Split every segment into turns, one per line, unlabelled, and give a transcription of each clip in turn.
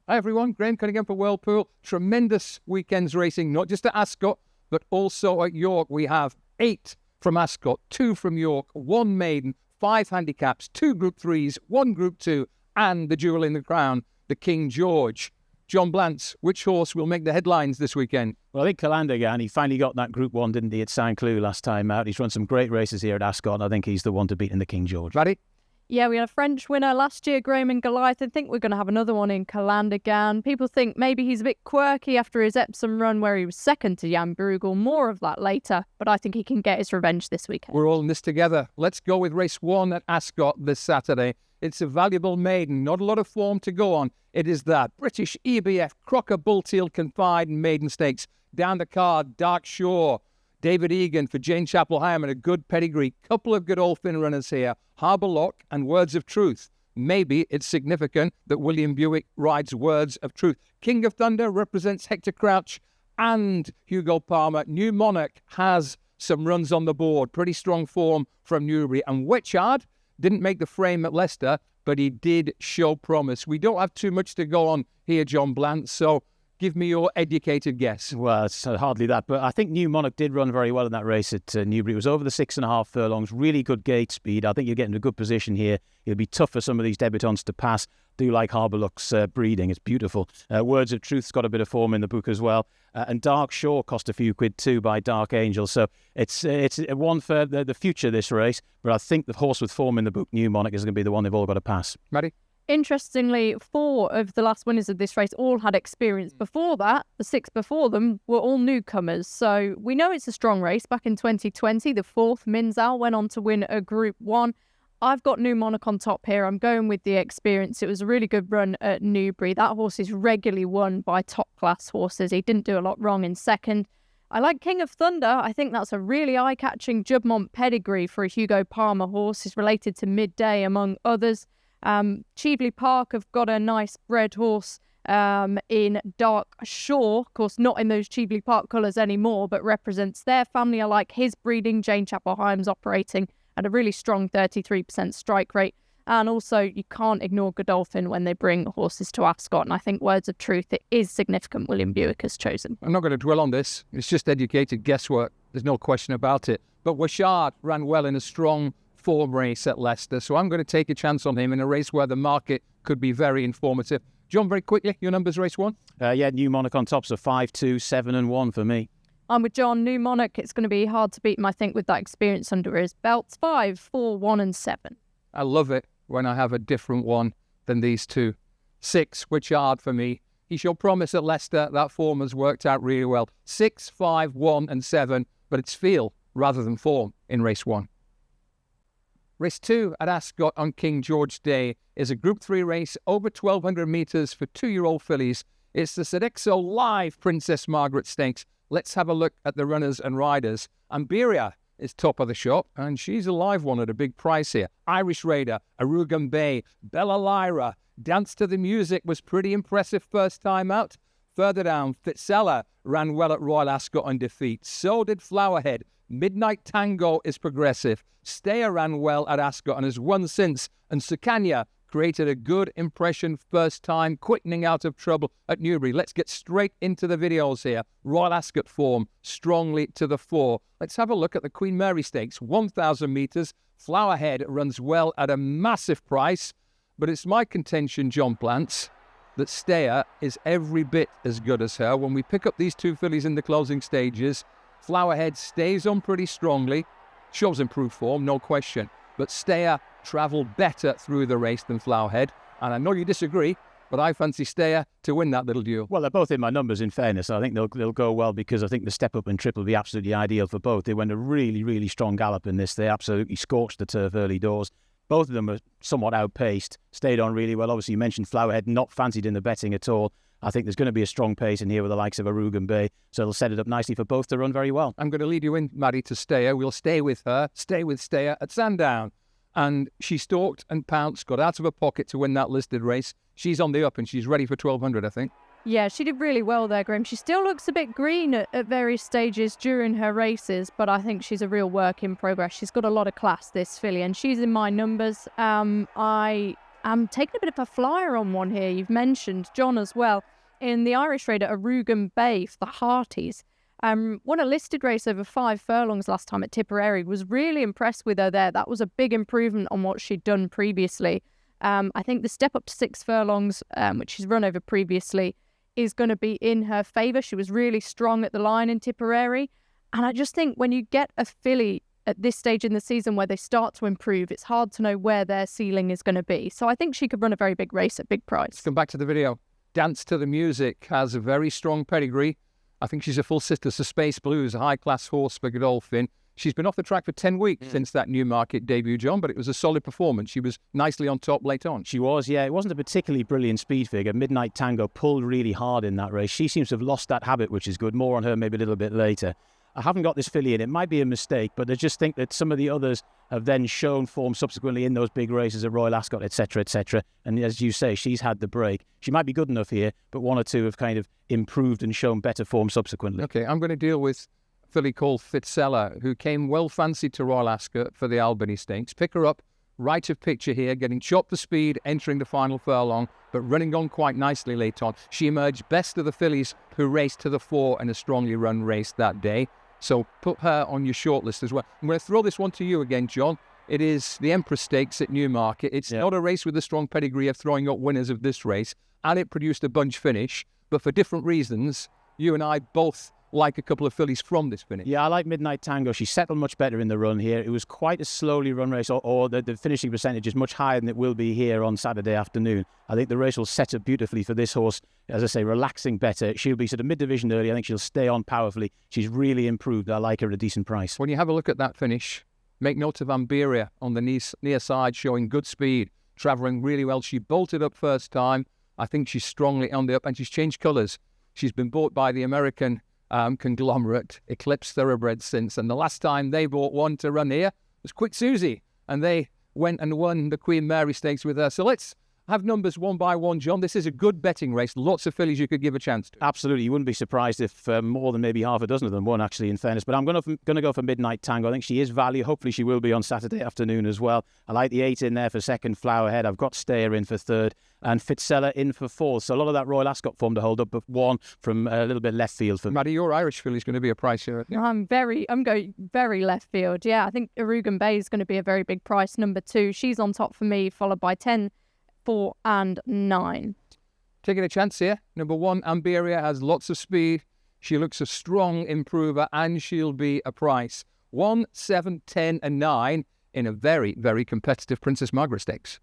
Hi everyone, Graham Cunningham for Whirlpool. Tremendous weekend's racing, not just at Ascot, but also at York. We have 8 from Ascot, 2 from York, 1 maiden, 5 handicaps, 2 Group 3s, 1 Group 2, and the jewel in the crown, the King George. John Blance, which horse will make the headlines this weekend?
Well, I think Cunningham, he finally got that Group 1, didn't he, at St. Cloud last time out. He's run some great races here at Ascot, and I think he's the one to beat in the King George.
Maddy?
Yeah, we had a French winner last year, Graham and Goliath. I think we're going to have another one in Cunningham. People think maybe he's a bit quirky after his Epsom run where he was second to Jan Brugel. More of that later, but I think he can get his revenge this weekend.
We're all in this together. Let's go with race 1 at Ascot this Saturday. It's a valuable maiden, not a lot of form to go on. It is that British EBF Crocker Bullteal Confide Maiden Stakes. Down the card, Dark Shore. David Egan for Jane Chapel-Hyam and a good pedigree. Couple of good Godolphin runners here. Harbour Lock and Words of Truth. Maybe it's significant that William Buick rides Words of Truth. King of Thunder represents Hector Crouch and Hugo Palmer. New Monarch has some runs on the board. Pretty strong form from Newbury. And Witchard didn't make the frame at Leicester, but he did show promise. We don't have too much to go on here, John Blance, so give me your educated guess.
Well, it's hardly that, but I think New Monarch did run very well in that race at Newbury. It was over the 6.5 furlongs, really good gate speed. I think you'll get into a good position here. It'll be tough for some of these debutants to pass. Do like Harbour Lock's breeding. It's beautiful. Words of Truth's got a bit of form in the book as well. And Dark Shore cost a few quid too by Dark Angel. So it's one for the future, this race. But I think the horse with form in the book, New Monarch, is going to be the one they've all got to pass.
Maddy?
Interestingly, 4 of the last winners of this race all had experience before that. The 6 before them were all newcomers. So we know it's a strong race. Back in 2020, the 4th, Minzal, went on to win a Group 1. I've got New Monarch on top here. I'm going with the experience. It was a really good run at Newbury. That horse is regularly won by top-class horses. He didn't do a lot wrong in second. I like King of Thunder. I think that's a really eye-catching Jubmont pedigree for a Hugo Palmer horse. He's related to Midday, among others. Cheveley Park have got a nice bred horse in Dark Shore. Of course, not in those Cheveley Park colours anymore, but represents their family. I like his breeding. Jane Chapel-Hyam's operating at a really strong 33% strike rate. And also, you can't ignore Godolphin when they bring horses to Ascot. And I think Words of Truth, it is significant William Buick has chosen.
I'm not going to dwell on this. It's just educated guesswork. There's no question about it. But Wishart ran well in a strong form race at Leicester. So I'm going to take a chance on him in a race where the market could be very informative. John, very quickly, your numbers race 1?
Yeah, New Monarch on top. So 5, 2, 7 and 1 for me.
I'm with John. New Monarch, it's going to be hard to beat him, I think, with that experience under his belts. 5, 4, 1 and 7.
I love it when I have a different one than these two. 6, which hard for me. He showed promise at Leicester. That form has worked out really well. 6, 5, 1 and 7, but it's feel rather than form in race 1. Race 2 at Ascot on King George Day is a Group 3 race over 1,200 metres for 2-year-old fillies. It's the Sodexo Live Princess Margaret Stakes. Let's have a look at the runners and riders. Amberia is top of the shop, and she's a live one at a big price here. Irish Raider, Arugan Bay, Bella Lyra. Dance to the Music was pretty impressive first time out. Further down, Fitzella ran well at Royal Ascot on defeat. So did Flowerhead. Midnight Tango is progressive. Steyer ran well at Ascot and has won since. And Sukanya created a good impression first time, quickening out of trouble at Newbury. Let's get straight into the videos here. Royal Ascot form, strongly to the fore. Let's have a look at the Queen Mary Stakes, 1,000 metres. Flowerhead runs well at a massive price, but it's my contention, John Blance, that Steyer is every bit as good as her. When we pick up these two fillies in the closing stages, Flowerhead stays on pretty strongly, shows improved form, no question, but Steyer travelled better through the race than Flowerhead, and I know you disagree, but I fancy Steyer to win that little duel.
Well, they're both in my numbers, in fairness. I think they'll go well because I think the step up and trip will be absolutely ideal for both. They went a really, really strong gallop in this. They absolutely scorched the turf early doors. Both of them were somewhat outpaced, stayed on really well. Obviously, you mentioned Flowerhead, not fancied in the betting at all. I think there's going to be a strong pace in here with the likes of Arugan Bay, so it'll set it up nicely for both to run very well.
I'm going to lead you in, Maddy, to Steyer. We'll stay with her, stay with Steyer at Sandown. And she stalked and pounced, got out of her pocket to win that listed race. She's on the up and she's ready for 1,200, I think.
Yeah, she did really well there, Graham. She still looks a bit green at various stages during her races, but I think she's a real work in progress. She's got a lot of class, this filly, and she's in my numbers. I Taking a bit of a flyer on one here. You've mentioned John as well in the Irish Raider Arugan Bay for the Hearties. Won a listed race over 5 furlongs last time at Tipperary. Was really impressed with her there. That was a big improvement on what she'd done previously. I think the step up to 6 furlongs, which she's run over previously, is going to be in her favour. She was really strong at the line in Tipperary. And I just think when you get a filly at this stage in the season where they start to improve, it's hard to know where their ceiling is going to be. So I think she could run a very big race at big price.
Let's come back to the video. Dance to the Music has a very strong pedigree. I think she's a full sister to Space Blues, a high-class horse for Godolphin. She's been off the track for 10 weeks since that Newmarket debut, John, but it was a solid performance. She was nicely on top late on.
She was, yeah. It wasn't a particularly brilliant speed figure. Midnight Tango pulled really hard in that race. She seems to have lost that habit, which is good. More on her maybe a little bit later. I haven't got this filly in. It might be a mistake, but I just think that some of the others have then shown form subsequently in those big races at Royal Ascot, etc., etc. And as you say, she's had the break. She might be good enough here, but one or two have kind of improved and shown better form subsequently.
Okay, I'm going to deal with a filly called Fitzella, who came well fancied to Royal Ascot for the Albany Stakes. Pick her up, right of picture here, getting chopped for speed, entering the final furlong, but running on quite nicely late on. She emerged best of the fillies who raced to the 4 in a strongly run race that day. So put her on your shortlist as well. I'm going to throw this one to you again, John. It is the Empress Stakes at Newmarket. It's not a race with a strong pedigree of throwing up winners of this race, and it produced a bunch finish. But for different reasons, you and I both like a couple of fillies from this finish.
Yeah, I like Midnight Tango. She settled much better in the run here. It was quite a slowly run race, or the finishing percentage is much higher than it will be here on Saturday afternoon. I think the race will set up beautifully for this horse. As I say, relaxing better. She'll be sort of mid-division early. I think she'll stay on powerfully. She's really improved. I like her at a decent price.
When you have a look at that finish, make note of Amberia on the near side, showing good speed, travelling really well. She bolted up first time. I think she's strongly on the up, and she's changed colours. She's been bought by the American conglomerate Eclipse Thoroughbreds since, and the last time they bought one to run here was Quick Susie, and they went and won the Queen Mary Stakes with her. So let's have numbers one by one, John. This is a good betting race. Lots of fillies you could give a chance to.
Absolutely. You wouldn't be surprised if more than maybe half a dozen of them won, actually, in fairness. But I'm going to go for Midnight Tango. I think she is value. Hopefully she will be on Saturday afternoon as well. I like the 8 in there for second, Flowerhead. I've got Stayer in for third, and Fitzella in for fourth. So a lot of that Royal Ascot form to hold up, but one from a little bit left field for
Maddy, your Irish filly's going to be a price here.
I'm going very left field. Yeah, I think Arugan Bay is going to be a very big price. Number 2, she's on top for me, followed by 10, 4 and 9.
Taking a chance here. Number 1, Amberia has lots of speed. She looks a strong improver, and she'll be a price. 1, 7, 10 and 9 in a very, very competitive Princess Margaret Stakes.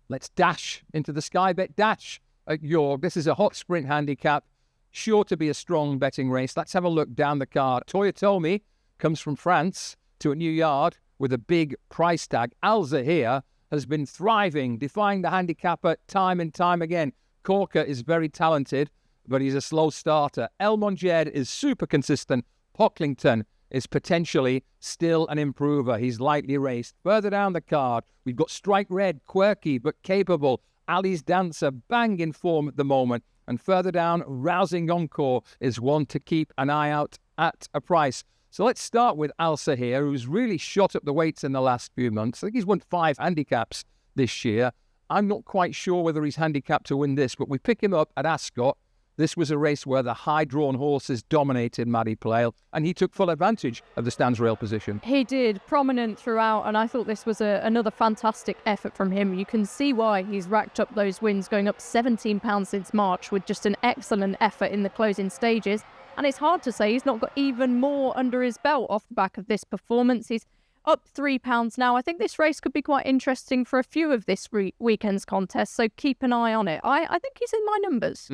Let's dash into the Sky Bet Dash at York. This is a hot sprint handicap, sure to be a strong betting race. Let's have a look down the card. Toyotomi comes from France to a new yard with a big price tag. Alza here has been thriving, defying the handicapper time and time again. Corker is very talented, but he's a slow starter. El Monjed is super consistent. Pocklington is potentially still an improver. He's lightly raced. Further down the card, we've got Strike Red, quirky but capable. Ali's Dancer, bang in form at the moment. And further down, Rousing Encore is one to keep an eye out at a price. So let's start with Alsa here, who's really shot up the weights in the last few months. I think he's won 5 handicaps this year. I'm not quite sure whether he's handicapped to win this, but we pick him up at Ascot. This was a race where the high-drawn horses dominated Maddy Playle, and he took full advantage of the stands rail position.
He did, prominent throughout, and I thought this was another fantastic effort from him. You can see why he's racked up those wins, going up £17 since March with just an excellent effort in the closing stages. And it's hard to say he's not got even more under his belt off the back of this performance. He's up £3 now. I think this race could be quite interesting for a few of this weekend's contests, so keep an eye on it. I think he's in my numbers.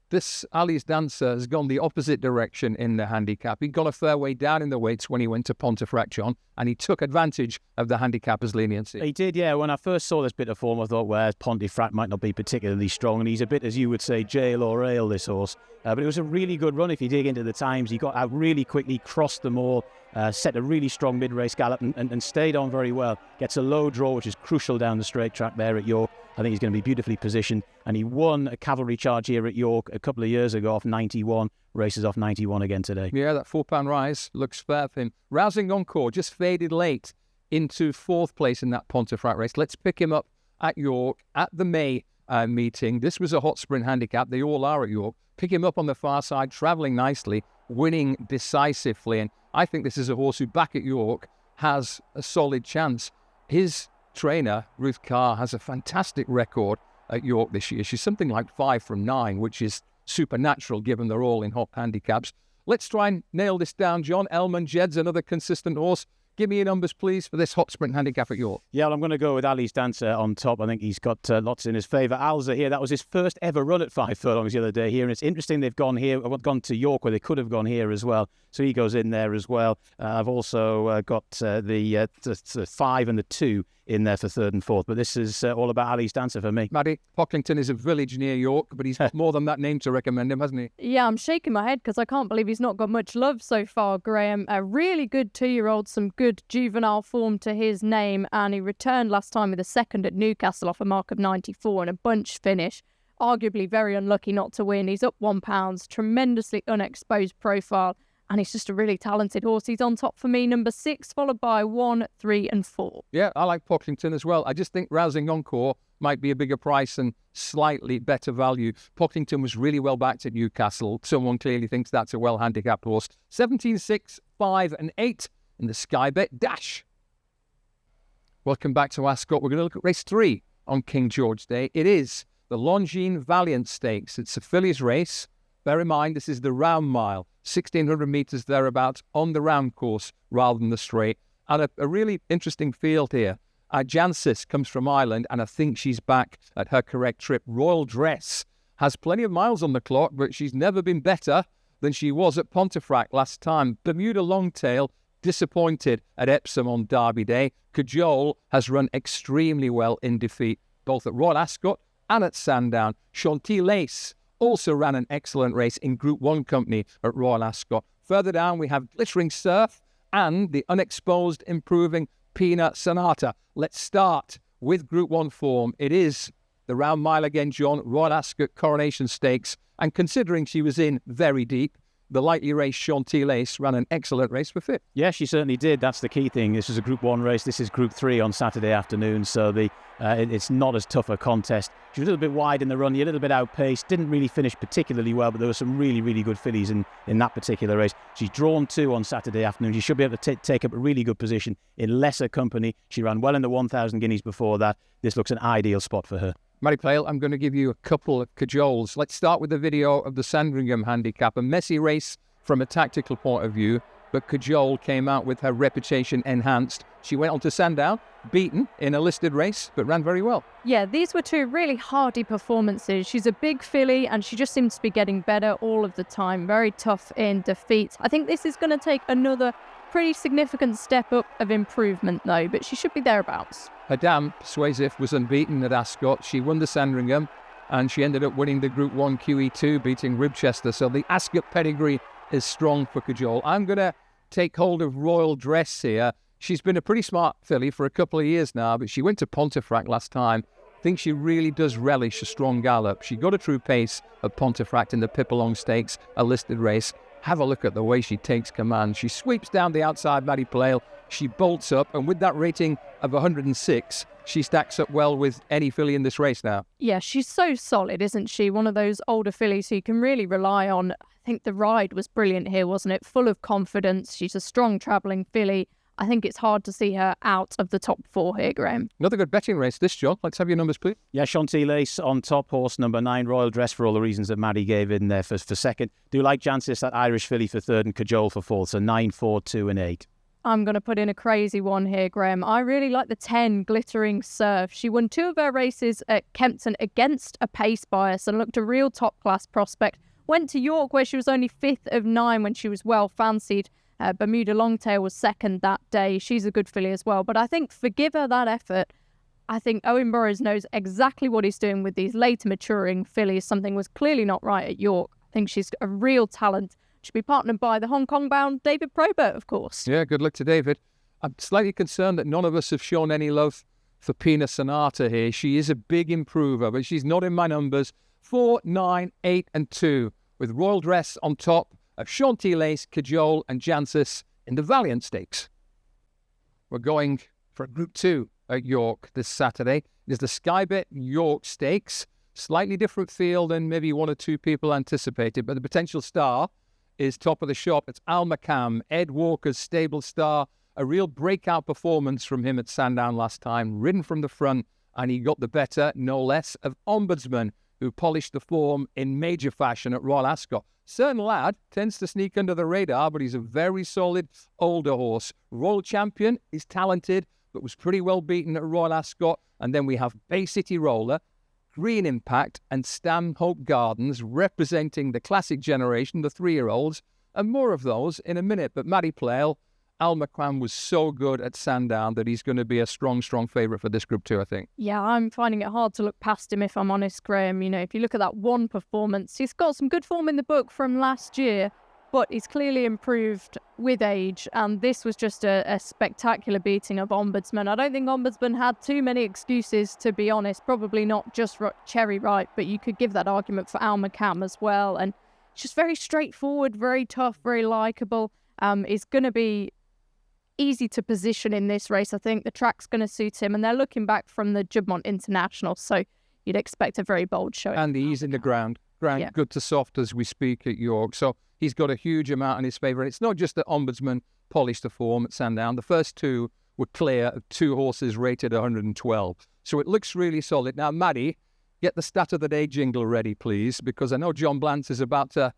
This Ali's Dancer has gone the opposite direction in the handicap. He got a fair way down in the weights when he went to Pontefract, John, and he took advantage of the handicapper's leniency.
He did, yeah. When I first saw this bit of form, I thought, well, Pontefract might not be particularly strong, and he's a bit, as you would say, jail or ale, this horse. But it was a really good run if you dig into the times. He got out really quickly, crossed them all, set a really strong mid-race gallop and stayed on very well. Gets a low draw, which is crucial down the straight track there at York. I think he's going to be beautifully positioned. And he won a cavalry charge here at York a couple of years ago off 91. Races off 91 again today.
Yeah, that £4 rise looks fair for him. Rousing Encore just faded late into 4th place in that Pontefract race. Let's pick him up at York at the May meeting. This was a hot sprint handicap. They all are at York. Pick him up on the far side, travelling nicely, winning decisively. And I think this is a horse who back at York has a solid chance. His trainer, Ruth Carr, has a fantastic record at York this year. She's something like 5 from 9, which is supernatural given they're all in hot handicaps. Let's try and nail this down, John. Elman Jed's another consistent horse. Give me your numbers, please, for this hot sprint handicap at York.
Yeah, well, I'm going to go with Ali's Dancer on top. I think he's got lots in his favour. Alza here, that was his first ever run at 5 furlongs the other day here. And it's interesting they've gone to York where they could have gone here as well. So he goes in there as well. I've also got the 5 and the 2 in there for 3rd and 4th. But this is all about Ali's Dancer for me.
Maddy, Pocklington is a village near York, but he's got more than that name to recommend him, hasn't he?
Yeah, I'm shaking my head because I can't believe he's not got much love so far, Graham. A really good 2-year-old, some good juvenile form to his name, and he returned last time with a 2nd at Newcastle off a mark of 94 and a bunch finish. Arguably very unlucky not to win. He's up £1, tremendously unexposed profile, and he's just a really talented horse. He's on top for me, number 6, followed by 1, 3 and 4.
Yeah, I like Pocklington as well. I just think Rousing Encore might be a bigger price and slightly better value. Pocklington was really well backed at Newcastle. Someone clearly thinks that's a well-handicapped horse. 17, 6, 5 and 8 in the Sky Bet Dash. Welcome back to Ascot. We're going to look at race 3 on King George Day. It is the Longines Valiant Stakes. It's a fillies race. Bear in mind, this is the round mile, 1,600 metres thereabouts on the round course rather than the straight. And a really interesting field here. Jancis comes from Ireland, and I think she's back at her correct trip. Royal Dress has plenty of miles on the clock, but she's never been better than she was at Pontefract last time. Bermuda Longtail disappointed at Epsom on Derby Day. Cajole has run extremely well in defeat, both at Royal Ascot and at Sandown. Chantilly Lace also ran an excellent race in Group 1 company at Royal Ascot. Further down, we have Glittering Surf and the unexposed, improving Pina Sonata. Let's start with Group 1 form. It is the round mile again, John, Royal Ascot Coronation Stakes. And considering she was in very deep, the lightly raced Chantilly Lace ran an excellent race for 5th.
Yeah, she certainly did. That's the key thing. This is a Group 1 race. This is Group 3 on Saturday afternoon, so it's not as tough a contest. She was a little bit wide in the run, a little bit outpaced, didn't really finish particularly well, but there were some really, really good fillies in that particular race. She's drawn 2 on Saturday afternoon. She should be able to take up a really good position in lesser company. She ran well in the 1,000 guineas before that. This looks an ideal spot for her.
Maddy Playle, I'm going to give you a couple of cajoles. Let's start with the video of the Sandringham handicap. A messy race from a tactical point of view, but Cajole came out with her reputation enhanced. She went on to Sandown, beaten in a listed race, but ran very well.
Yeah, these were 2 really hardy performances. She's a big filly, and she just seems to be getting better all of the time. Very tough in defeat. I think this is going to take another pretty significant step up of improvement, though, but she should be thereabouts.
Her dam, Persuasive, was unbeaten at Ascot. She won the Sandringham, and she ended up winning the Group 1 QE2, beating Ribchester. So the Ascot pedigree is strong for Cajole. I'm going to take hold of Royal Dress here. She's been a pretty smart filly for a couple of years now, but she went to Pontefract last time. I think she really does relish a strong gallop. She got a true pace at Pontefract in the Pipalong Stakes, a listed race. Have a look at the way she takes command. She sweeps down the outside Maddy Playle. She bolts up, and with that rating of 106, she stacks up well with any filly in this race now.
Yeah, she's so solid, isn't she? One of those older fillies who you can really rely on. I think the ride was brilliant here, wasn't it? Full of confidence. She's a strong travelling filly. I think it's hard to see her out of the top 4 here, Graham.
Another good betting race, this, John. Let's have your numbers, please.
Yeah, Chantilly Lace on top, horse number 9, Royal Dress, for all the reasons that Maddy gave in there for 2nd. Do like Jancis, that Irish filly, for 3rd, and Cajole for 4th. So 9, 4, 2 and 8.
I'm going to put in a crazy one here, Graham. I really like the 10, Glittering Surf. She won 2 of her races at Kempton against a pace bias and looked a real top-class prospect. Went to York, where she was only 5th of 9 when she was well fancied. Bermuda Longtail was 2nd that day. She's a good filly as well. But I think, forgive her that effort, I think Owen Burrows knows exactly what he's doing with these later maturing fillies. Something was clearly not right at York. I think she's a real talent. Should be partnered by the Hong Kong-bound David Probert, of course.
Yeah, good luck to David. I'm slightly concerned that none of us have shown any love for Pina Sonata here. She is a big improver, but she's not in my numbers. 4, 9, 8 and 2, with Royal Dress on top of Chantilly Lace, Cajole and Jancis in the Valiant Stakes. We're going for Group 2 at York this Saturday. It is the Skybet York Stakes. Slightly different field than maybe one or two people anticipated, but the potential star is top of the shop. It's Almacam, Ed Walker's stable star. A real breakout performance from him at Sandown last time, ridden from the front, and he got the better, no less, of Ombudsman, who polished the form in major fashion at Royal Ascot. Certain lad tends to sneak under the radar, but he's a very solid older horse. Royal Champion is talented, but was pretty well beaten at Royal Ascot. And then we have Bay City Roller, Green Impact, and Stanhope Gardens representing the classic generation, the 3-year-olds, and more of those in a minute. But Maddy Playle, Almacam was so good at Sandown that he's going to be a strong, strong favourite for this Group 2, I think.
Yeah, I'm finding it hard to look past him, if I'm honest, Graham. You know, if you look at that one performance, he's got some good form in the book from last year, but he's clearly improved with age, and this was just a spectacular beating of Ombudsman. I don't think Ombudsman had too many excuses, to be honest. Probably not just Cherry Ripe, but you could give that argument for Almacam as well. And it's just very straightforward, very tough, very likeable. It's going to be easy to position in this race. I think the track's going to suit him, and they're looking back from the Juddmonte International, so you'd expect a very bold showing.
And he's in the ground
Yeah.
good to soft as we speak at York. So he's got a huge amount in his favour. And it's not just that Ombudsman polished the form at Sandown. The first two were clear of two horses rated 112. So it looks really solid. Now, Maddy, get the stat of the day jingle ready, please, because I know John Blance is about to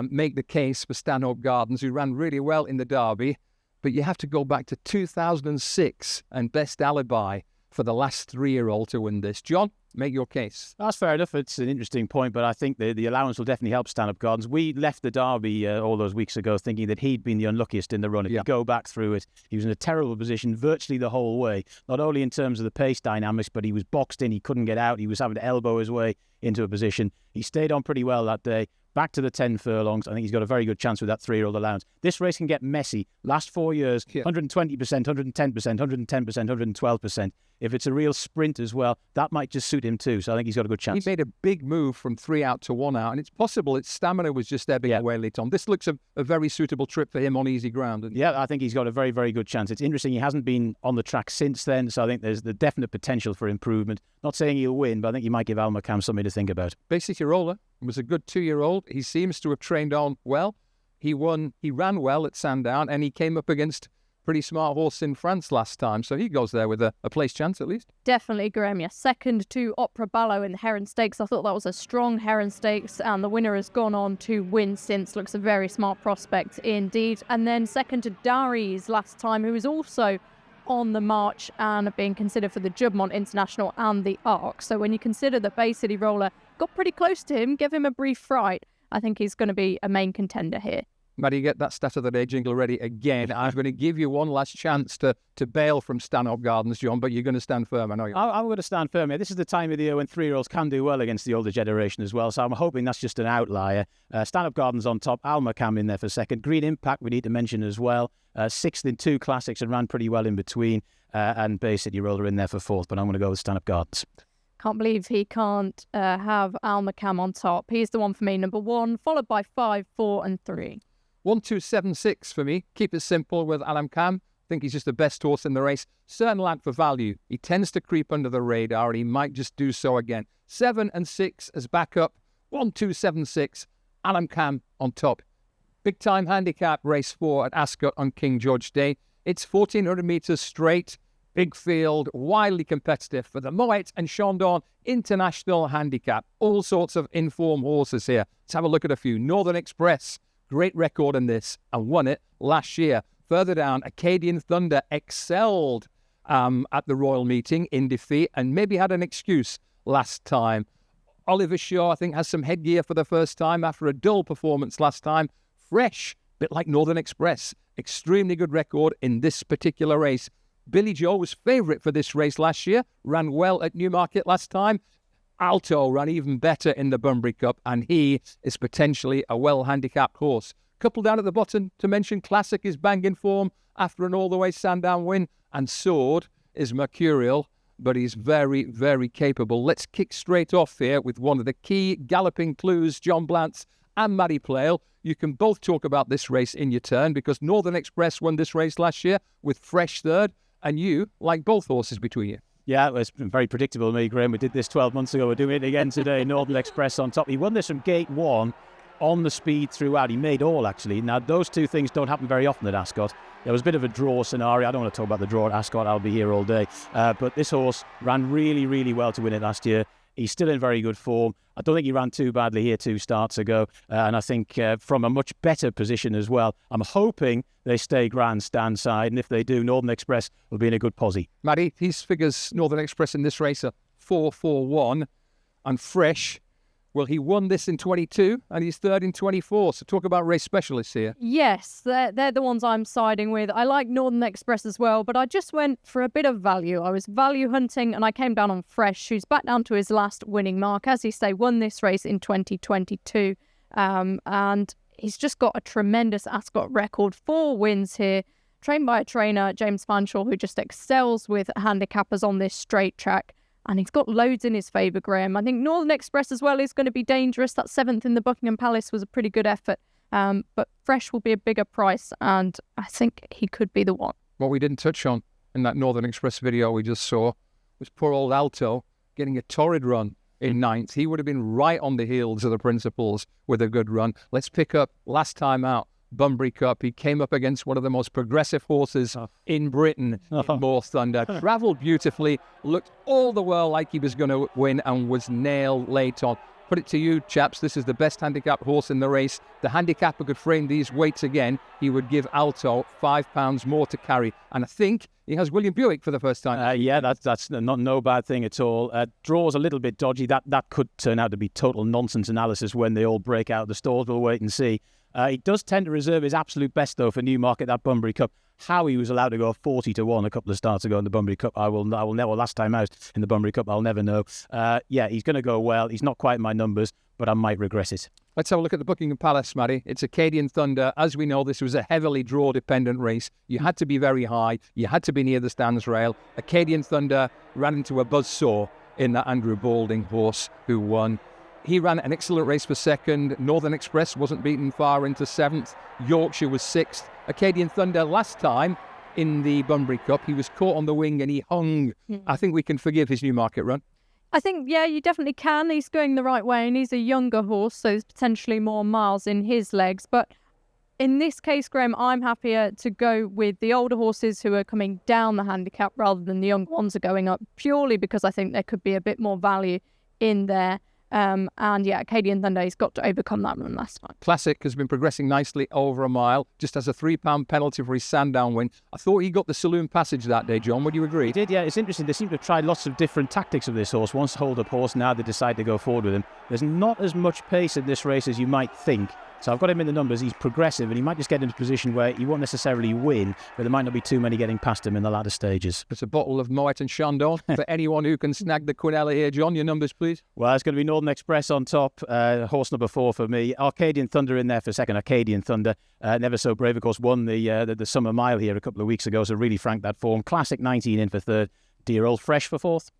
make the case for Stanhope Gardens, who ran really well in the Derby. But you have to go back to 2006 and Best Alibi for the last 3-year-old to win this. John, make your case.
That's fair enough. It's an interesting point, but I think the allowance will definitely help Stanhope Gardens. We left the Derby all those weeks ago thinking that he'd been the unluckiest in the run. If you go back through it, he was in a terrible position virtually the whole way, not only in terms of the pace dynamics, but he was boxed in, he couldn't get out, he was having to elbow his way into a position. He stayed on pretty well that day. Back to the 10 furlongs. I think he's got a very good chance with that 3-year-old allowance. This race can get messy. Last 4 years, 120%, 110%, 110%, 112%. If it's a real sprint as well, that might just suit him too. So I think he's got a good chance.
He made a big move from 3 out to 1 out, and it's possible its stamina was just ebbing away late on. This looks a very suitable trip for him on easy ground.
Yeah, I think he's got a very, very good chance. It's interesting, he hasn't been on the track since then, so I think there's the definite potential for improvement. Not saying he'll win, but I think you might give Almacam something to think about.
Bay City Roller was a good 2-year-old. He seems to have trained on well. He ran well at Sandown, and he came up against pretty smart horse in France last time, so he goes there with a place chance at least.
Definitely, Graham. Yeah, second to Opera Ballo in the Heron Stakes. I thought that was a strong Heron Stakes, and the winner has gone on to win since. Looks a very smart prospect indeed. And then second to Darius last time, who was also on the march and being considered for the Juddmonte International and the Arc. So when you consider that Bay City Roller got pretty close to him, give him a brief fright, I think he's going to be a main contender here.
Maddy, get that stat of the day jingle ready again. I'm going to give you one last chance to bail from Stanhope Gardens, John, but you're going to stand firm, I know you are.
I'm going to stand firm here. This is the time of the year when 3-year-olds can do well against the older generation as well, so I'm hoping that's just an outlier. Stanhope Gardens on top, Almacam in there for second. Green Impact we need to mention as well. 6th in 2 classics and ran pretty well in between. And Bay City Roller in there for 4th, but I'm going to go with Stanhope Gardens.
Can't believe he can't have Almacam on top. He's the one for me, number 1, followed by 5, 4 and 3.
1, 2, 7, 6 for me. Keep it simple with Almacam. I think he's just the best horse in the race. Certain lad for value. He tends to creep under the radar, and he might just do so again. 7 and 6 as backup. 1, 2, 7, 6. Almacam on top. Big time handicap race 4 at Ascot on King George Day. It's 1,400 metres straight. Big field, widely competitive for the Moet and Chandon International Handicap. All sorts of informed horses here. Let's have a look at a few. Northern Express. Great record in this and won it last year. Further down, Acadian Thunder excelled at the Royal Meeting in defeat and maybe had an excuse last time. Oliver Shaw, I think, has some headgear for the first time after a dull performance last time. Fresh, bit like Northern Express. Extremely good record in this particular race. Billy Joe was favourite for this race last year. Ran well at Newmarket last time. Alto ran even better in the Bunbury Cup, and he is potentially a well-handicapped horse. Couple down at the bottom to mention, Classic is banging form after an all-the-way Sandown win, and Sword is mercurial, but he's very, very capable. Let's kick straight off here with one of the key galloping clues, John Blance and Maddy Playle. You can both talk about this race in your turn, because Northern Express won this race last year with fresh third. and you like both horses between you.
Yeah, it was very predictable, me, Graham. We did this 12 months ago. We're doing it again today. Northern Express on top. He won this from gate 1 on the speed throughout. He made all, actually. Now, those two things don't happen very often at Ascot. There was a bit of a draw scenario. I don't want to talk about the draw at Ascot. I'll be here all day. But this horse ran really, really well to win it last year. He's still in very good form. I don't think he ran too badly here 2 starts ago. And I think from a much better position as well. I'm hoping they stay grandstand side. And if they do, Northern Express will be in a good posse.
Maddy, these figures, Northern Express in this race are 4-4-1 and fresh. Well, he won this in 22 and he's third in 24. So talk about race specialists here.
Yes, they're the ones I'm siding with. I like Northern Express as well, but I just went for a bit of value. I was value hunting and I came down on Fresh, who's back down to his last winning mark. As you say, won this race in 2022. And he's just got a tremendous Ascot record. 4 wins here. Trained by a trainer, James Fanshawe, who just excels with handicappers on this straight track. And he's got loads in his favour, Graham. I think Northern Express as well is going to be dangerous. That 7th in the Buckingham Palace was a pretty good effort. But Fresh will be a bigger price, and I think he could be the one.
What we didn't touch on in that Northern Express video we just saw was poor old Alto getting a torrid run in 9th. He would have been right on the heels of the principals with a good run. Let's pick up last time out. Bunbury Cup. He came up against one of the most progressive horses in Britain, More Thunder. Travelled beautifully, looked all the while like he was going to win and was nailed late on. Put it to you, chaps, this is the best handicapped horse in the race. The handicapper could frame these weights again. He would give Alto £5 more to carry. And I think he has William Buick for the first time.
Yeah, that's not no bad thing at all. Draw's a little bit dodgy. That could turn out to be total nonsense analysis when they all break out of the stalls. We'll wait and see. He does tend to reserve his absolute best, though, for Newmarket, that Bunbury Cup. How he was allowed to go 40-1 a couple of starts ago in the Bunbury Cup, I will never, last time out in the Bunbury Cup, I'll never know. Yeah, he's going to go well. He's not quite my numbers, but I might regret it.
Let's have a look at the Buckingham Palace, Maddy. It's Acadian Thunder. As we know, this was a heavily draw-dependent race. You had to be very high. You had to be near the stands rail. Acadian Thunder ran into a buzzsaw in that Andrew Balding horse who won. He ran an excellent race for 2nd. Northern Express wasn't beaten far into 7th. Yorkshire was 6th. Acadian Thunder last time in the Bunbury Cup, he was caught on the wing and he hung. I think we can forgive his Newmarket run.
I think, yeah, you definitely can. He's going the right way and he's a younger horse, so there's potentially more miles in his legs. But in this case, Graham, I'm happier to go with the older horses who are coming down the handicap rather than the young ones are going up, purely because I think there could be a bit more value in there. And yeah, Acadian Thunder, he's got to overcome that run last time.
Classic has been progressing nicely over a mile, just has a £3 penalty for his Sandown win. I thought he got the saloon passage that day, John. Would you agree?
He did, yeah. It's interesting. They seem to have tried lots of different tactics with this horse. Once hold-up horse, now they decide to go forward with him. There's not as much pace in this race as you might think. So I've got him in the numbers. He's progressive and he might just get into a position where he won't necessarily win, but there might not be too many getting past him in the latter stages.
It's a bottle of Moet and Chandon for anyone who can snag the Quinella here. John, your numbers, please.
Well, it's going to be Northern Express on top. Horse number 4 for me. Arcadian Thunder in there for 2nd. Arcadian Thunder, never so brave, of course, won the Summer Mile here a couple of weeks ago, so really franked that form. Classic 19 in for 3rd. Dear old Fresh for 4th.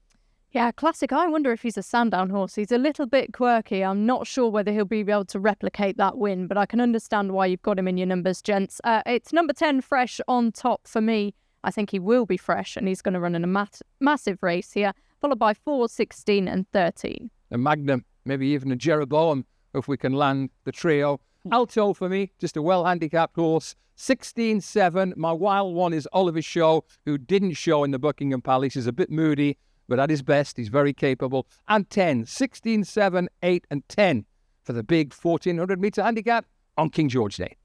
Yeah, Classic. I wonder if he's a Sandown horse. He's a little bit quirky. I'm not sure whether he'll be able to replicate that win, but I can understand why you've got him in your numbers, gents. It's number 10, Fresh, on top for me. I think he will be fresh, and he's going to run in a massive race here, followed by 4, 16 and 13.
A Magnum, maybe even a Jeroboam, if we can land the trio. Alto for me, just a well-handicapped horse. 16-7. My wild one is Oliver Show, who didn't show in the Buckingham Palace. He's a bit moody, but at his best, he's very capable. And 10, 16, 7, 8, and 10 for the big 1,400-metre handicap on King George Day.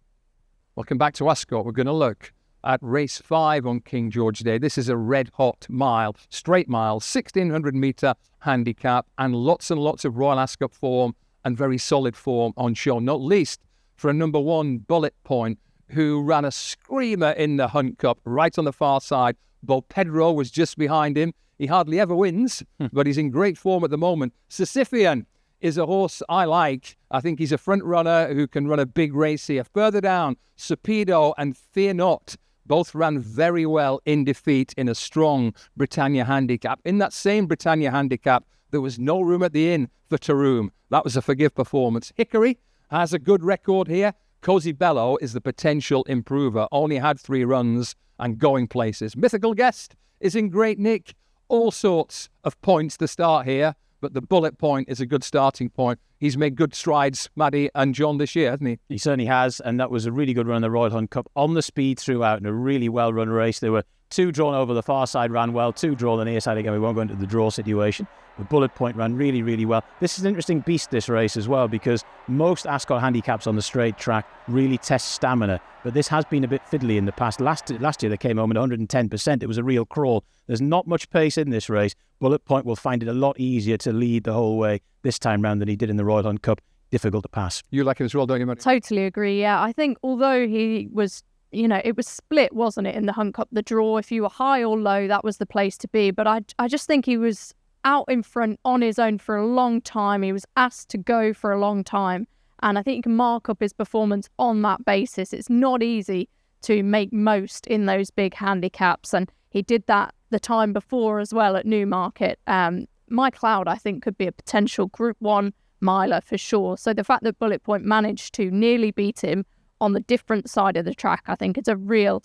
Welcome back to Ascot. We're going to look at race 5 on King George Day. This is a red-hot mile, straight mile, 1,600-metre handicap, and lots of Royal Ascot form and very solid form on show, not least for a number 1 Bullet Point, who ran a screamer in the Hunt Cup right on the far side. Bo Pedro was just behind him. He hardly ever wins, but he's in great form at the moment. Sisyphean is a horse I like. I think he's a front runner who can run a big race here. Further down, Supido and Fear Not both ran very well in defeat in a strong Britannia handicap. In that same Britannia handicap, there was no room at the inn for Taroom. That was a forgive performance. Hickory has a good record here. Cozy Bello is the potential improver. Only had 3 runs and going places. Mythical Guest is in great nick. All sorts of points to start here, but the bullet point is a good starting point. He's made good strides, Maddy and John, this year, hasn't he?
He certainly has, and that was a really good run in the Royal Hunt Cup. On the speed throughout, and a really well-run race. There were 2 drawn over the far side, ran well. 2 drawn on the near side. Again, we won't go into the draw situation. The bullet point ran really, really well. This is an interesting beast, this race as well, because most Ascot handicaps on the straight track really test stamina. But this has been a bit fiddly in the past. Last year they came home at 110%. It was a real crawl. There's not much pace in this race. Bullet point will find it a lot easier to lead the whole way this time round than he did in the Royal Hunt Cup. Difficult to pass.
You like him as well, don't you, Maddy?
Totally agree, yeah. I think although he was, it was split, wasn't it, in the Hunt Cup, the draw. If you were high or low, that was the place to be. But I just think he was out in front on his own for a long time. He was asked to go for a long time. And I think you can mark up his performance on that basis. It's not easy to make most in those big handicaps. And he did that the time before as well at Newmarket. My Cloud, I think, could be a potential Group 1 miler for sure. So the fact that Bullet Point managed to nearly beat him on the different side of the track, I think it's a real,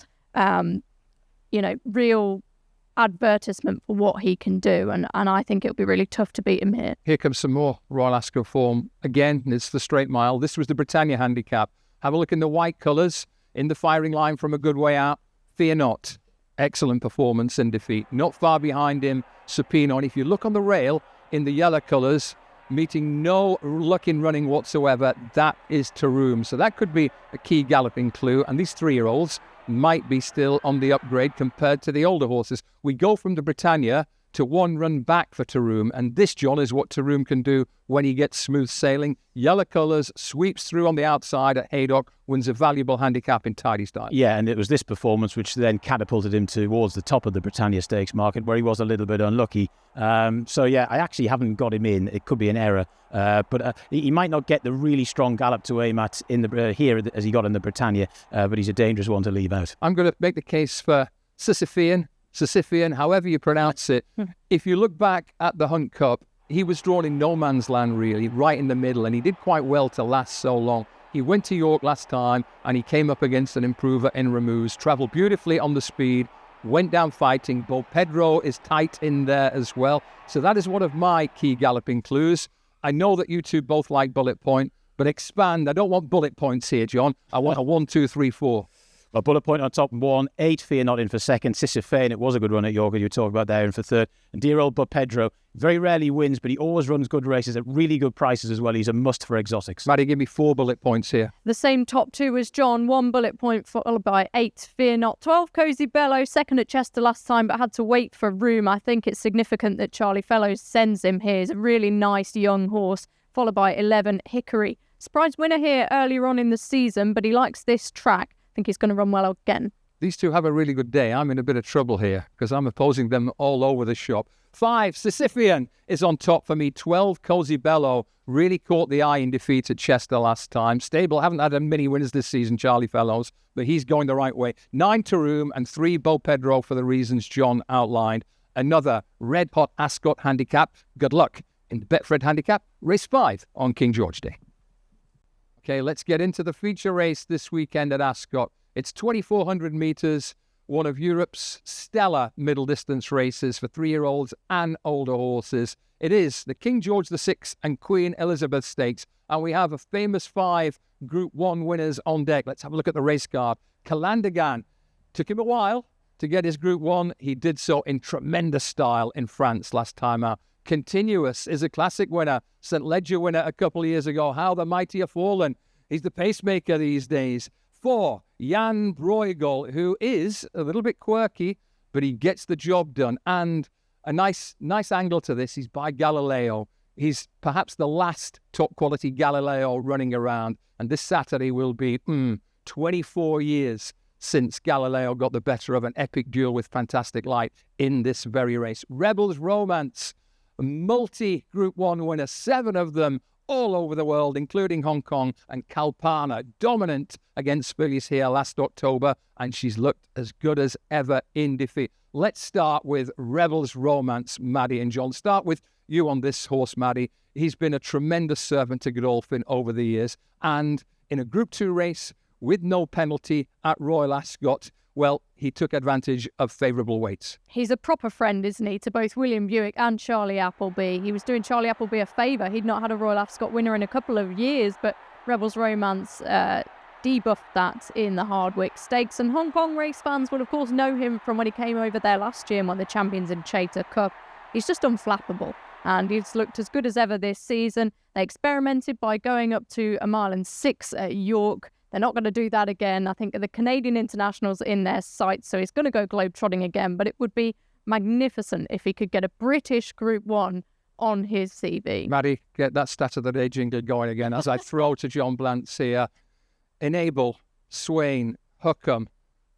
real advertisement for what he can do. And I think it'll be really tough to beat him here.
Here comes some more Royal Ascot form. Again, it's the straight mile. This was the Britannia handicap. Have a look in the white colours, in the firing line from a good way out. Fear Not. Excellent performance and defeat. Not far behind him, Supino. And if you look on the rail in the yellow colours, meeting no luck in running whatsoever, that is Taroom. So that could be a key galloping clue. And these 3-year-olds might be still on the upgrade compared to the older horses. We go from the Britannia to 1 run back for Taroom. And this, John, is what Taroom can do when he gets smooth sailing. Yellow colours, sweeps through on the outside at Haydock, wins a valuable handicap in tidy style.
Yeah, and it was this performance which then catapulted him towards the top of the Britannia Stakes market, where he was a little bit unlucky. So yeah, I actually haven't got him in. It could be an error. But he might not get the really strong gallop to aim at in the here as he got in the Britannia, but he's a dangerous one to leave out.
I'm going to make the case for Sisyphean, however you pronounce it. If you look back at the Hunt Cup, he was drawn in no man's land, really, right in the middle, and he did quite well to last so long. He went to York last time, and he came up against an improver in Ramuz, travelled beautifully on the speed, went down fighting. Bo Pedro is tight in there as well. So that is one of my key galloping clues. I know that you two both like Bullet Point, but expand. I don't want bullet points here, John. I want a 1, 2, 3, 4.
Well, Bullet Point on top 1, 8 Fear Not in for second. Sisyphean, it was a good run at York, you talked about there, in for third. And dear old Bo Pedro, very rarely wins, but he always runs good races at really good prices as well. He's a must for exotics.
Maddy, give me 4 bullet points here.
The same top 2 as John. 1 Bullet Point followed by 8 Fear Not. 12 Cozy Bello, second at Chester last time, but had to wait for room. I think it's significant that Charlie Fellows sends him here. He's a really nice young horse. Followed by 11 Hickory. Surprise winner here earlier on in the season, but he likes this track. I think he's going to run well again.
These two have a really good day. I'm in a bit of trouble here because I'm opposing them all over the shop. 5 Sisyphean is on top for me. 12 Cozy Bello really caught the eye in defeat at Chester last time. Stable haven't had many winners this season, Charlie Fellows, but he's going the right way. 9 Taroom and 3 Bo Pedro for the reasons John outlined. Another red-hot Ascot handicap. Good luck in the Betfred handicap, race 5 on King George Day. Okay, let's get into the feature race this weekend at Ascot. It's 2,400 metres, one of Europe's stellar middle distance races for 3-year-olds and older horses. It is the King George VI and Queen Elizabeth Stakes, and we have a famous 5 Group 1 winners on deck. Let's have a look at the race card. Calandagan, took him a while to get his Group 1. He did so in tremendous style in France last time out. Continuous is a classic winner, St. Ledger winner a couple of years ago. How the mighty have fallen. He's the pacemaker these days. 4, Jan Bruegel, who is a little bit quirky, but he gets the job done. And a nice angle to this, he's by Galileo. He's perhaps the last top quality Galileo running around. And this Saturday will be 24 years since Galileo got the better of an epic duel with Fantastic Light in this very race. Rebels Romance, multi-Group 1 winner, 7 of them all over the world, including Hong Kong, and Kalpana, dominant against fillies here last October, and she's looked as good as ever in defeat. Let's start with Rebels Romance, Maddy and John. Start with you on this horse, Maddy. He's been a tremendous servant to Godolphin over the years, and in a Group 2 race with no penalty at Royal Ascot, well, he took advantage of favourable weights.
He's a proper friend, isn't he, to both William Buick and Charlie Appleby. He was doing Charlie Appleby a favour. He'd not had a Royal Ascot winner in a couple of years, but Rebels Romance debuffed that in the Hardwick Stakes. And Hong Kong race fans will, of course, know him from when he came over there last year and won the Champions in Chater Cup. He's just unflappable, and he's looked as good as ever this season. They experimented by going up to 1 mile and 6 at York. They're not going to do that again. I think the Canadian internationals in their sights, so he's going to go globetrotting again. But it would be magnificent if he could get a British Group 1 on his CV.
Maddy, get that stat of the day jingle going again as I throw to John Blance here. Enable, Swain, Huckham,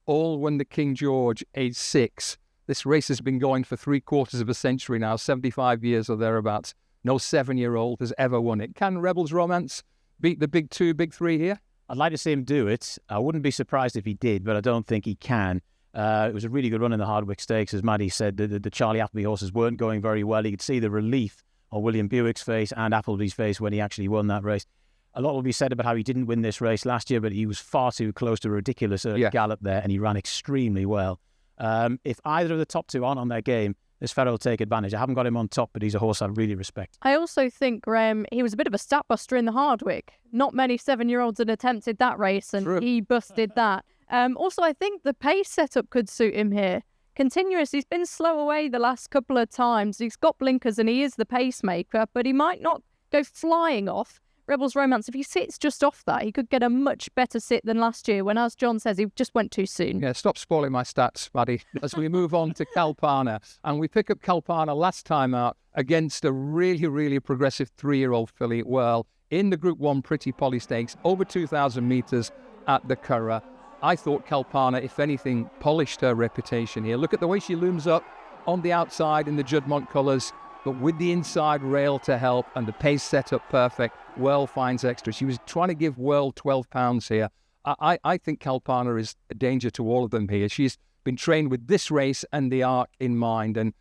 all won the King George, age 6. This race has been going for 3/4 of a century now, 75 years or thereabouts. No 7-year-old has ever won it. Can Rebels Romance beat the big 2, big 3 here?
I'd like to see him do it. I wouldn't be surprised if he did, but I don't think he can. It was a really good run in the Hardwick Stakes. As Maddy said, the Charlie Appleby horses weren't going very well. You could see the relief on William Buick's face and Appleby's face when he actually won that race. A lot will be said about how he didn't win this race last year, but he was far too close to a ridiculous gallop there, and he ran extremely well. If either of the top 2 aren't on their game, this fellow will take advantage. I haven't got him on top, but he's a horse I really respect.
I also think, Graham, he was a bit of a stat buster in the Hardwick. Not many 7-year-olds had attempted that race, and he busted that. Also, I think the pace setup could suit him here. Continuous, he's been slow away the last couple of times. He's got blinkers and he is the pacemaker, but he might not go flying off. Rebels Romance, if he sits just off that, he could get a much better sit than last year when, as John says, he just went too soon.
Yeah, stop spoiling my stats, Maddy, as we move on to Kalpana. And we pick up Kalpana last time out against a really, really progressive 3-year-old filly. Well, in the Group 1 Pretty Polly Stakes, over 2,000 metres at the Curragh. I thought Kalpana, if anything, polished her reputation here. Look at the way she looms up on the outside in the Juddmonte colours, but with the inside rail to help and the pace set up perfect, Whirl finds extra. She was trying to give Whirl £12 here. I think Kalpana is a danger to all of them here. She's been trained with this race and the Arc in mind, and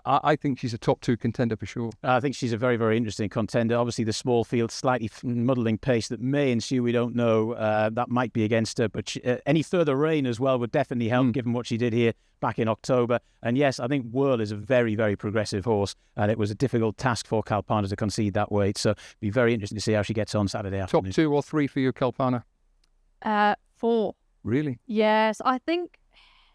I think she's a top 2 contender for sure.
I think she's a very, very interesting contender. Obviously, the small field, slightly muddling pace that may ensue, we don't know. That might be against her, but any further rain as well would definitely help, given what she did here back in October. And yes, I think Whirl is a very, very progressive horse, and it was a difficult task for Kalpana to concede that weight. So it'll be very interesting to see how she gets on Saturday afternoon.
Top 2 or 3 for you, Kalpana?
4.
Really?
Yes, I think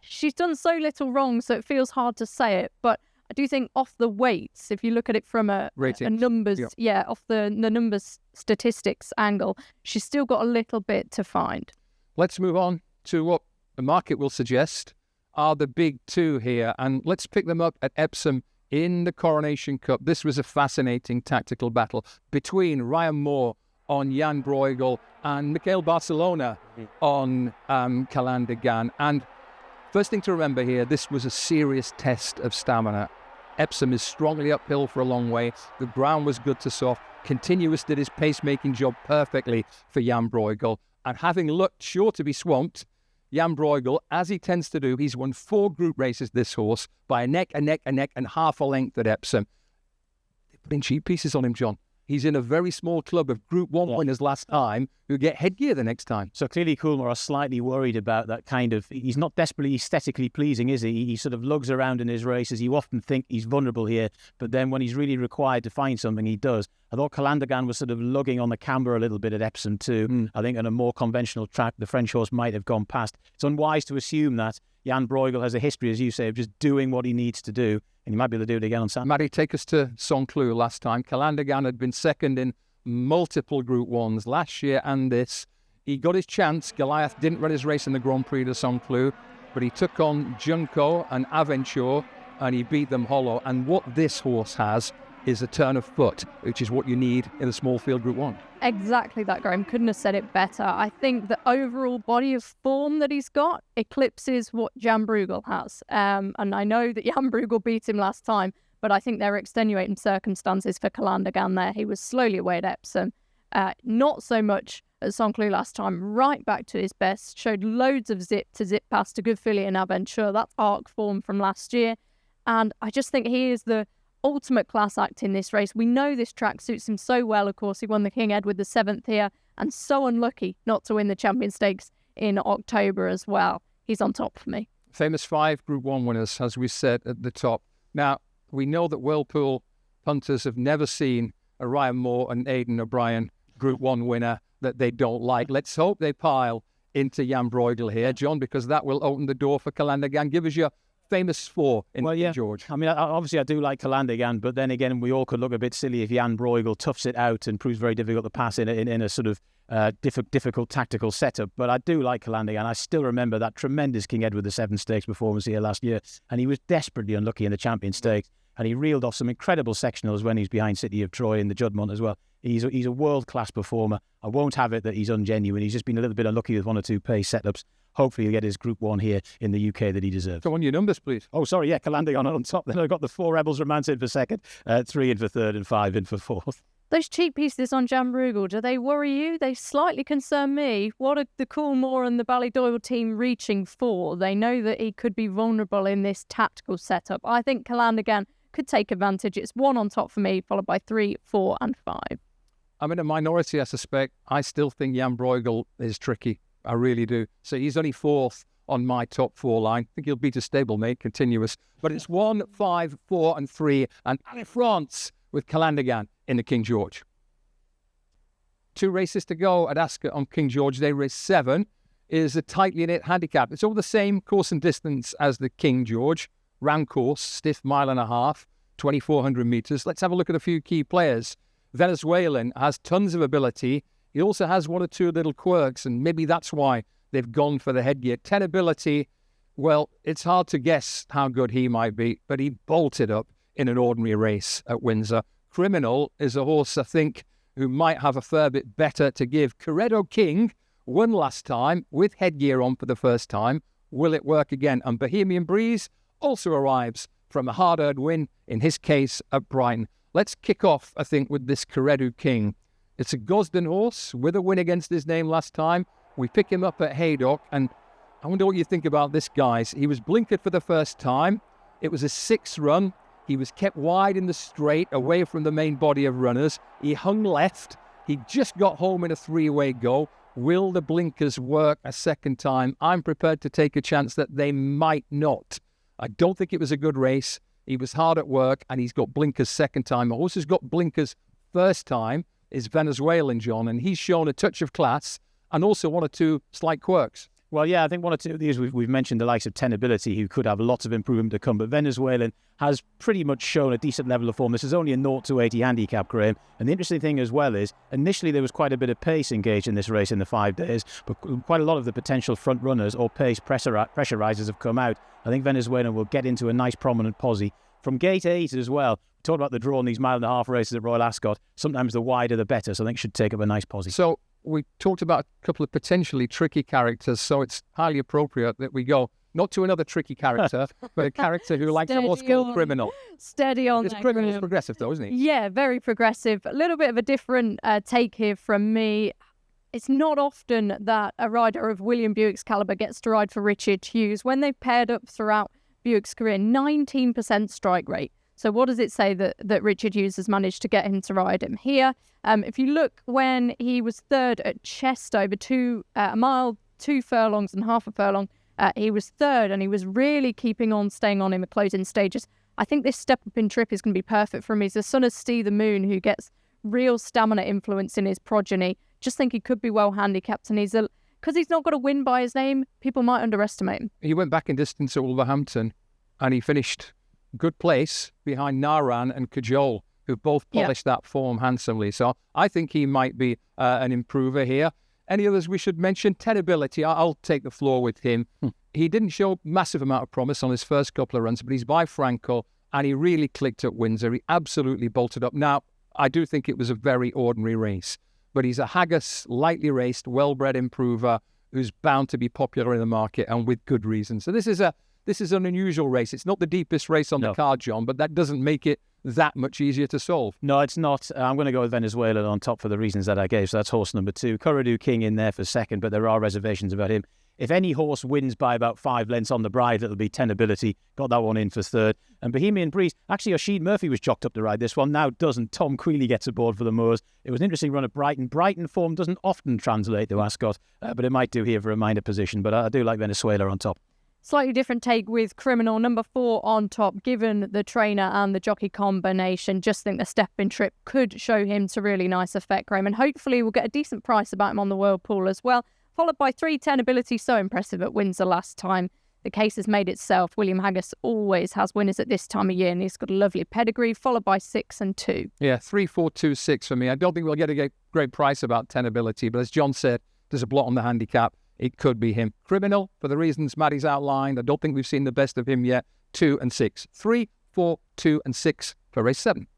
she's done so little wrong, so it feels hard to say it, but I do think off the weights, if you look at it from a numbers, off the numbers statistics angle, she's still got a little bit to find.
Let's move on to what the market will suggest are the big 2 here, and let's pick them up at Epsom in the Coronation Cup. This was a fascinating tactical battle between Ryan Moore on Jan Bruegel and Mikhail Barcelona on Calandagan. And first thing to remember here, this was a serious test of stamina. Epsom is strongly uphill for a long way. The ground was good to soft. Continuous did his pacemaking job perfectly for Jan Bruegel. And having looked sure to be swamped, Jan Bruegel, as he tends to do, he's won 4 group races, this horse, by a neck, and half a length at Epsom. They put in cheap pieces on him, John. He's in a very small club of Group 1 winners last time who get headgear the next time.
So clearly Coolmore are slightly worried about that kind of... He's not desperately aesthetically pleasing, is he? He sort of lugs around in his races. You often think he's vulnerable here, but then when he's really required to find something, he does. I thought Calandagan was sort of lugging on the camber a little bit at Epsom too. I think on a more conventional track, the French horse might have gone past. It's unwise to assume that Jan Bruegel has a history, as you say, of just doing what he needs to do, and he might be able to do it again on Saturday.
Maddy, take us to Saint-Cloud last time. Calandagan had been second in multiple Group 1s last year and this. He got his chance. Goliath didn't run his race in the Grand Prix de Saint-Cloud, but he took on Junco and Aventure and he beat them hollow. And what this horse has is a turn of foot, which is what you need in a small field Group 1.
Exactly that, Graham. Couldn't have said it better. I think the overall body of form that he's got eclipses what Jan Bruegel has. And I know that Jan Bruegel beat him last time, but I think there are extenuating circumstances for Calandagan there. He was slowly away at Epsom. Not so much at Saint-Cloud last time, right back to his best. Showed loads of zip to zip past a good filly in Aventure. That's Arc form from last year. And I just think he is the ultimate class act in this race. We know this track suits him so well. Of course, he won the King Edward VII here, and so unlucky not to win the Champion Stakes in October as well. He's on top for me.
Famous 5 Group 1 winners, as we said at the top. Now, we know that Whirlpool punters have never seen a Ryan Moore and Aidan O'Brien Group 1 winner that they don't like. Let's hope they pile into Jan Bruegel here, John, because that will open the door for Calandagan. Give us your famous 4 in George.
I mean, obviously I do like Calandagan, but then again, we all could look a bit silly if Jan Bruegel toughs it out and proves very difficult to pass in a sort of difficult tactical setup. But I do like Calandagan. I still remember that tremendous King Edward VII Stakes performance here last year, and he was desperately unlucky in the Champion Stakes, and he reeled off some incredible sectionals when he's behind City of Troy in the Juddmonte as well. He's a world-class performer. I won't have it that he's ungenuine. He's just been a little bit unlucky with 1 or 2 pace setups. Hopefully he'll get his Group 1 here in the UK that he deserves.
Go on your numbers, please.
Oh, sorry, yeah, Calandagan on top. Then I've got the 4 Rebels Romance in for second, 3 in for third, and 5 in for fourth.
Those cheap pieces on Jan Bruegel, do they worry you? They slightly concern me. What are the Coolmore and the Ballydoyle team reaching for? They know that he could be vulnerable in this tactical setup. I think Calandagan could take advantage. It's 1 on top for me, followed by 3, 4 and 5.
I'm in a minority, I suspect. I still think Jan Bruegel is tricky. I really do. So he's only 4th on my top 4 line. I think he'll beat a stablemate, continuous. But it's 1, 5, 4 and 3. And Allez France with Calandagan in the King George. 2 races to go at Ascot on King George. Day race 7 is a tightly knit handicap. It's all the same course and distance as the King George. Round course, stiff 1.5 miles, 2,400 metres. Let's have a look at a few key players. Venezuelan has tons of ability. He also has 1 or 2 little quirks, and maybe that's why they've gone for the headgear. Tenability, well, it's hard to guess how good he might be, but he bolted up in an ordinary race at Windsor. Criminal is a horse, I think, who might have a fair bit better to give. Corredo King won last time with headgear on for the first time. Will it work again? And Bohemian Breeze also arrives from a hard-earned win, in his case at Brighton. Let's kick off, I think, with this Corredo King. It's a Gosden horse with a win against his name last time. We pick him up at Haydock, and I wonder what you think about this, guys. He was blinkered for the first time. It was a 6th run. He was kept wide in the straight, away from the main body of runners. He hung left. He just got home in a 3-way go. Will the blinkers work a second time? I'm prepared to take a chance that they might not. I don't think it was a good race. He was hard at work, and he's got blinkers second time. A horse who's got blinkers first time is Venezuelan, John, and he's shown a touch of class and also 1 or 2 slight quirks.
Well, yeah, I think 1 or 2 of these, we've mentioned the likes of Tenability, who could have lots of improvement to come, but Venezuelan has pretty much shown a decent level of form. This is only a 0-80 handicap, Graham. And the interesting thing as well is, initially there was quite a bit of pace engaged in this race in the 5 days, but quite a lot of the potential front runners or pace pressurizers have come out. I think Venezuelan will get into a nice prominent posse. From gate 8 as well, we talked about the draw in these 1.5-mile races at Royal Ascot. Sometimes the wider the better, so I think should take up a nice posse.
So we talked about a couple of potentially tricky characters, so it's highly appropriate that we go not to another tricky character, but a character who likes a horse called Criminal.
Steady on.
This Criminal is progressive, though, isn't he?
Yeah, very progressive. A little bit of a different take here from me. It's not often that a rider of William Buick's calibre gets to ride for Richard Hughes. When they've paired up throughout Buick's career, 19% strike rate. So what does it say that Richard Hughes has managed to get him to ride him here? If you look when he was 3rd at Chester over 1 mile, 2 furlongs and half a furlong, he was 3rd, and he was really keeping on, staying on in the closing stages. I think this step up in trip is going to be perfect for him. He's the son of Steve the Moon, who gets real stamina influence in his progeny. Just think he could be well handicapped, and because he's not got a win by his name, people might underestimate him.
He went back in distance at Wolverhampton, and he finished good place behind Naran and Cajole, who both polished that form handsomely. So I think he might be an improver here. Any others we should mention? Tenability, I'll take the floor with him. He didn't show massive amount of promise on his first couple of runs, but he's by Franco, and he really clicked at Windsor. He absolutely bolted up. Now, I do think it was a very ordinary race, but he's a haggis, lightly raced, well-bred improver who's bound to be popular in the market, and with good reason. So this is an unusual race. It's not the deepest race on the card, John, but that doesn't make it that much easier to solve.
No, it's not. I'm going to go with Venezuela on top for the reasons that I gave. So that's horse number 2. Corridor King in there for second, but there are reservations about him. If any horse wins by about 5 lengths on the bride, it'll be Tenability. Got that one in for third. And Bohemian Breeze, actually, Oisin Murphy was jocked up to ride this one. Now doesn't. Tom Queally gets aboard for the Moors. It was an interesting run at Brighton. Brighton form doesn't often translate to Ascot, but it might do here for a minor position. But I do like Venezuela on top.
Slightly different take with Criminal, number 4 on top, given the trainer and the jockey combination. Just think the stepping trip could show him to really nice effect, Graham. And hopefully we'll get a decent price about him on the Whirlpool as well. Followed by 3, Tenability, so impressive at Windsor last time. The case has made itself. William Haggis always has winners at this time of year, and he's got a lovely pedigree, followed by 6 and 2.
Yeah, 3, 4, 2, 6 for me. I don't think we'll get a great price about Tenability, but as John said, there's a blot on the handicap. It could be him. Criminal, for the reasons Maddy's outlined. I don't think we've seen the best of him yet. 2 and 6. 3, 4, 2 and 6 for race 7.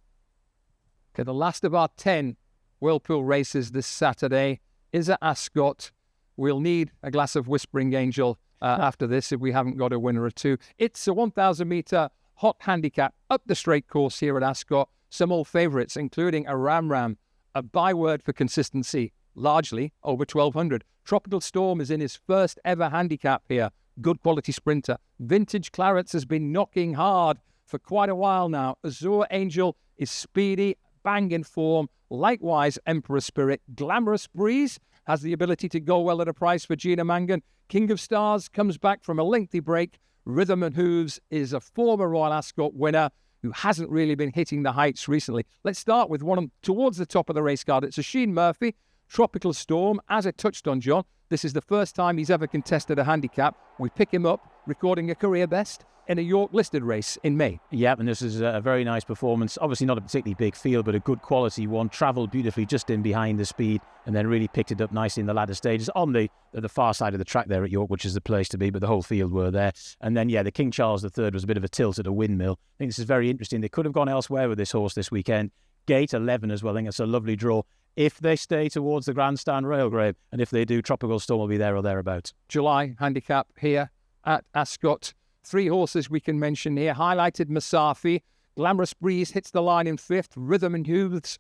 Okay, the last of our 10 Whirlpool races this Saturday is at Ascot. We'll need a glass of Whispering Angel after this if we haven't got a winner or two. It's a 1,000-metre hot handicap up the straight course here at Ascot. Some old favourites, including a Ram, a byword for consistency, largely over 1,200. Tropical Storm is in his first ever handicap here. Good quality sprinter. Vintage Clarets has been knocking hard for quite a while now. Azure Angel is speedy, bang in form. Likewise, Emperor Spirit. Glamorous Breeze has the ability to go well at a price for Gina Mangan. King of Stars comes back from a lengthy break. Rhythm and Hooves is a former Royal Ascot winner who hasn't really been hitting the heights recently. Let's start with one towards the top of the race card. It's Oisin Murphy. Tropical Storm, as I touched on, John, this is the first time he's ever contested a handicap. We pick him up, recording a career best in a York listed race in May.
Yeah, and this is a very nice performance. Obviously not a particularly big field, but a good quality one. Travelled beautifully just in behind the speed and then really picked it up nicely in the latter stages on the far side of the track there at York, which is the place to be, but the whole field were there. And then, yeah, the King Charles III was a bit of a tilt at a windmill. I think this is very interesting. They could have gone elsewhere with this horse this weekend. Gate 11 as well. I think it's a lovely draw. If they stay towards the grandstand rail, Graham, and if they do, Tropical Storm will be there or thereabouts.
July handicap here at Ascot. 3 horses we can mention here. Highlighted Masafi. Glamorous Breeze hits the line in 5th. Rhythm and Hooves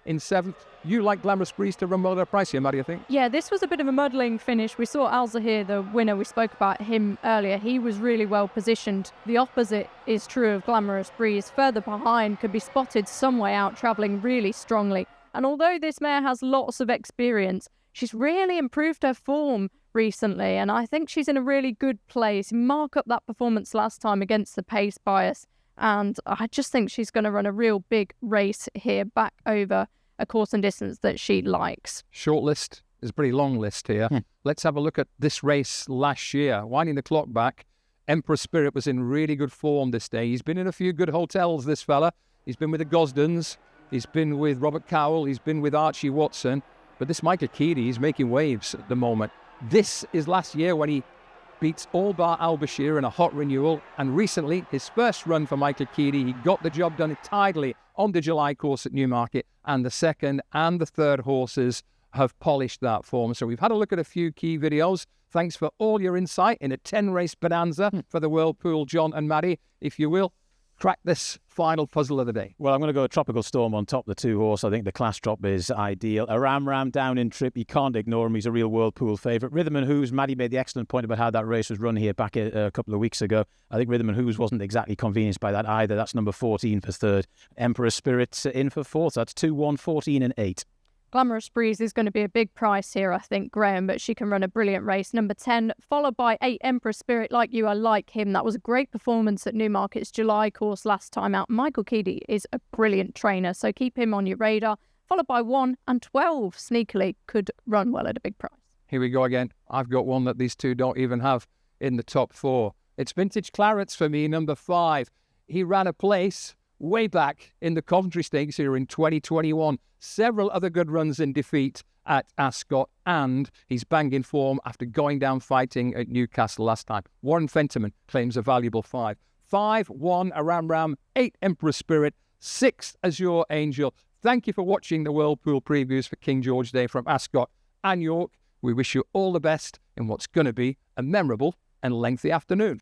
in 7th. You like Glamorous Breeze to run well at a price here, Maddy, I think?
Yeah, this was a bit of a muddling finish. We saw Al Zahir, the winner. We spoke about him earlier. He was really well positioned. The opposite is true of Glamorous Breeze. Further behind, could be spotted some way out, travelling really strongly. And although this mare has lots of experience, she's really improved her form recently, and I think she's in a really good place. Mark up that performance last time against the pace bias, and I just think she's going to run a real big race here back over a course and distance that she likes.
Short list is a pretty long list here. Let's have a look at this race last year. Winding the clock back, Emperor Spirit was in really good form this day. He's been in a few good hotels, this fella. He's been with the Gosdens. He's been with Robert Cowell. He's been with Archie Watson. But this Michael Keedy is making waves at the moment. This is last year when he beats Albar Al-Bashir in a hot renewal. And recently, his first run for Michael Keedy, he got the job done tidily on the July course at Newmarket. And the second and the third horses have polished that form. So we've had a look at a few key videos. Thanks for all your insight in a 10-race bonanza for the Whirlpool, John and Maddy. If you will, crack this final puzzle of the day.
Well, I'm going to go with Tropical Storm on top, the 2 horse. I think the class drop is ideal. A Ram down in trip. You can't ignore him. He's a real Whirlpool favourite. Rhythm and Hooves. Maddy made the excellent point about how that race was run here back a couple of weeks ago. I think Rhythm and Hooves wasn't exactly convenienced by that either. That's number 14 for 3rd. Emperor Spirit in for 4th. That's 2, 1, 14 and 8.
Glamorous Breeze is going to be a big price here, I think, Graham, but she can run a brilliant race. Number 10, followed by 8, Emperor Spirit. Like you, I like him. That was a great performance at Newmarket's July course last time out. Michael Keedy is a brilliant trainer, so keep him on your radar. Followed by 1 and 12, sneakily, could run well at a big price.
Here we go again. I've got one that these two don't even have in the top 4. It's Vintage Clarets for me, number 5. He ran a place way back in the Coventry Stakes here in 2021. Several other good runs in defeat at Ascot, and he's banging form after going down fighting at Newcastle last time. Warren Fentiman claims a valuable 5. 5, 1, a Ram, 8, Emperor Spirit, 6, Azure Angel. Thank you for watching the Whirlpool previews for King George Day from Ascot and York. We wish you all the best in what's going to be a memorable and lengthy afternoon.